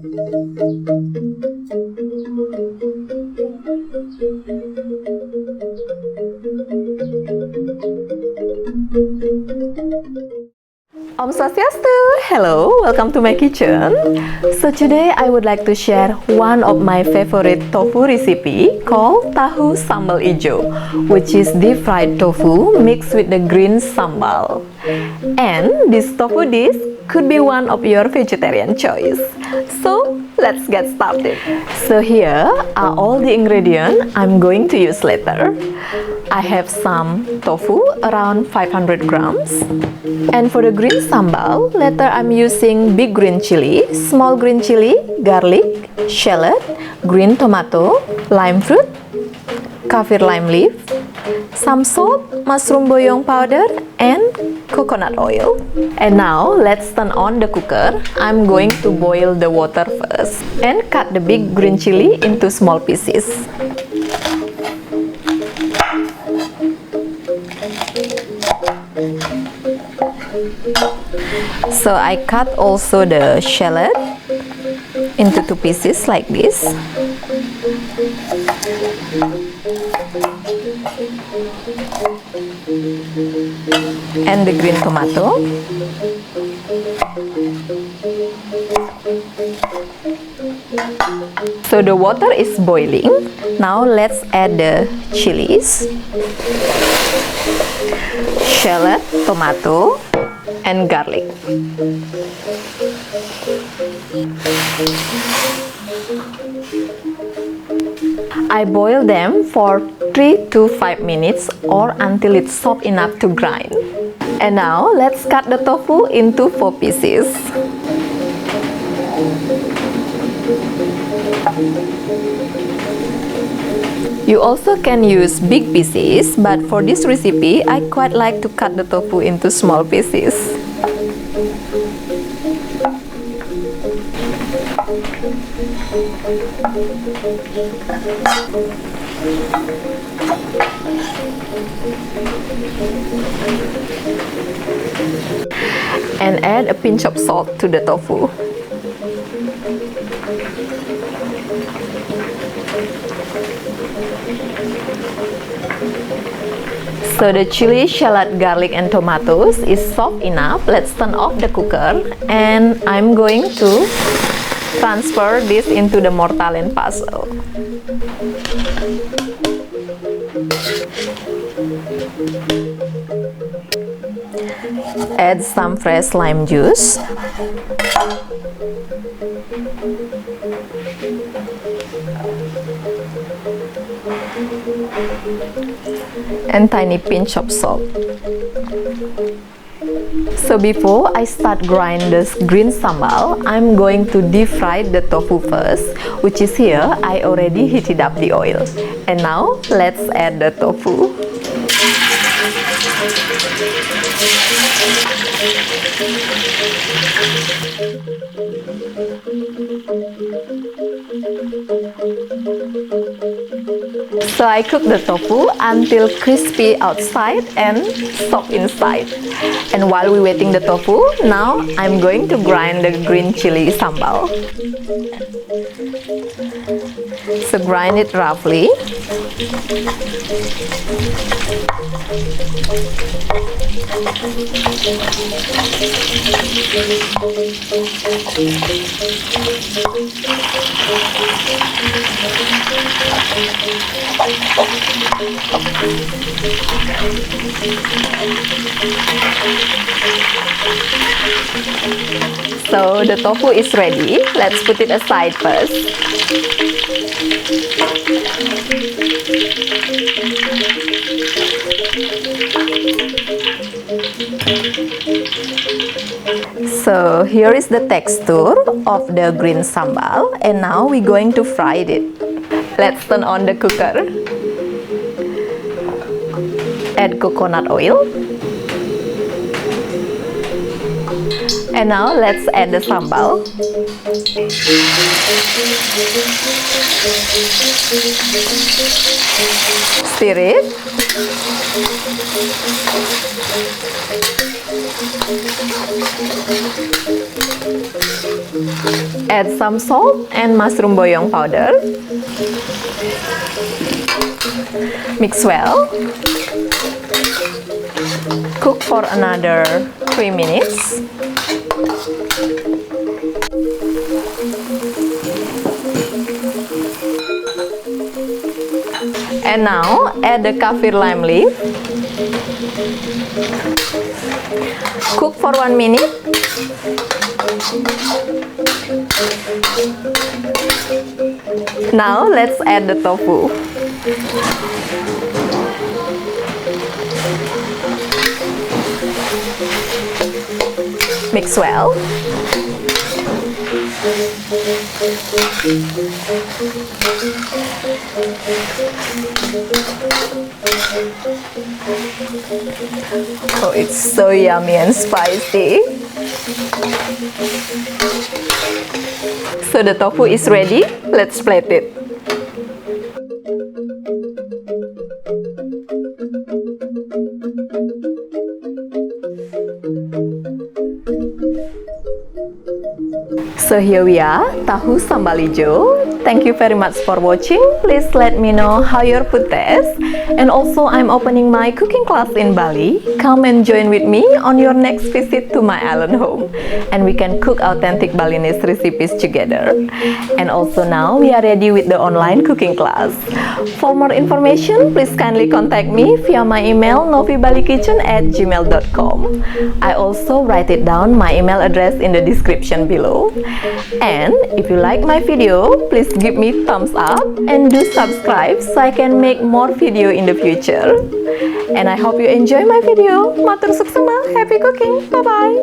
Om Swastiastu! Hello, welcome to my kitchen. So today I would like to share one of my favorite tofu recipe called Tahu Sambal Ijo, which is deep fried tofu mixed with the green sambal. And this tofu dish could be one of your vegetarian choice. So let's get started. So here are all the ingredients I'm going to use later. I have some tofu, around 500 grams. And for the green sambal, later I'm using big green chili, small green chili, garlic, shallot, green tomato, lime fruit, kaffir lime leaf, some salt, mushroom boyong powder, and coconut oil. And now let's turn on the cooker. I'm going to boil the water first and cut the big green chili into small pieces. So I cut also the shallot into 2 pieces like this. And the green tomato. So the water is boiling. Now let's add the chilies, shallot, tomato, and garlic. I boil them for 3 to 5 minutes or until it's soft enough to grind. And now let's cut the tofu into 4 pieces. You also can use big pieces, but for this recipe, I quite like to cut the tofu into small pieces. And add a pinch of salt to the tofu. So the chili, shallot, garlic, and tomatoes is soft enough. Let's turn off the cooker, and I'm going to transfer this into the mortar and pestle. Add some fresh lime juice. And tiny pinch of salt. So before I start grind this green sambal, I'm going to deep fry the tofu first, which is here. I already heated up the oil. And now let's add the tofu. So I cook the tofu until crispy outside and soft inside. And while we're waiting the tofu, now I'm going to grind the green chili sambal. So grind it roughly. So the tofu is ready. Let's put it aside first. So here is the texture of the green sambal, and now we're going to fry it. Let's turn on the cooker. Add coconut oil. And now let's add the sambal. Stir it. Add some salt and mushroom boyong powder. Mix well. Cook for another 3 minutes. And now add the kaffir lime leaf. Cook for 1 minute. Now let's add the tofu. Mix well. Oh, it's so yummy and spicy. So the tofu is ready. Let's plate it. So here we are, tahu sambal ijo. Thank you very much for watching. Please let me know how your food tastes. And also I'm opening my cooking class in Bali. Come and join with me on your next visit to my island home. And we can cook authentic Balinese recipes together. And also now we are ready with the online cooking class. For more information, please kindly contact me via my email novibalikitchen@gmail.com. I also write it down my email address in the description below. And if you like my video, please give me thumbs up and do subscribe so I can make more video in the future. And I hope you enjoy my video. Matur Suksma, happy cooking. Bye bye.